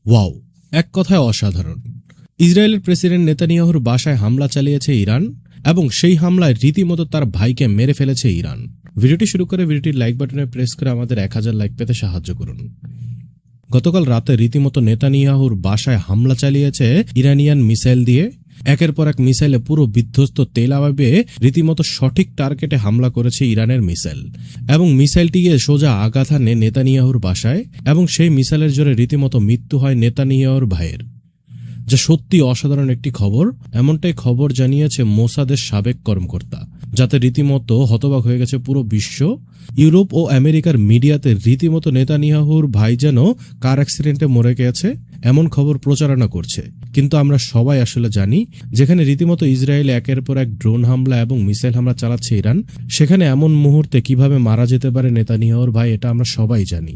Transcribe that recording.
Wow, এক কথায় অসাধারণ। ইসরায়েলের প্রেসিডেন্ট নেতানিয়াহুর বাসায় হামলা চালিয়েছে ইরান এবং সেই হামলায় রীতিমতো তার ভাইকে মেরে ফেলেছে ইরান। ভিডিওটি শুরু করে ভিডিওটির লাইক বাটনে প্রেস করে আমাদের 1000 লাইক পেতে সাহায্য করুন। গতকাল রাতে রীতিমতো নেতানিয়াহুর বাসায় হামলা চালিয়েছে ইরানিয়ান মিসাইল দিয়ে। একের পর এক মিসাইলে পুরো বিধ্বস্ত তেল আবিবে রীতিমতো সঠিক টার্গেটে হামলা করেছে ইরানের মিসাইল, এবং মিসাইলটি গিয়ে সোজা আঘাত হানে নেতানিয়াহুর বাসায়, এবং সেই মিসাইলের জোরে রীতিমতো মৃত্যু হয় নেতানিয়াহুর ভাইয়ের, যা সত্যি অসাধারণ একটি খবর। এমনটাই খবর জানিয়েছে মোসাদের সাবেক কর্মকর্তা, যাতে রীতিমতো হতবাক হয়ে গেছে পুরো বিশ্ব। ইউরোপ ও আমেরিকার মিডিয়াতে রীতিমতো নেতানিয়াহুর ভাই যেন কার অ্যাক্সিডেন্টে মরে গেছে এমন খবর প্রচারণা করছে। কিন্তু আমরা সবাই আসলে জানি, যেখানে রীতিমতো ইসরায়েল একের পর এক ড্রোন হামলা এবং মিসাইল হামলা চালাচ্ছে ইরান, সেখানে এমন মুহূর্তে কিভাবে মারা যেতে পারে নেতানিয়াহুর ভাই, এটা আমরা সবাই জানি।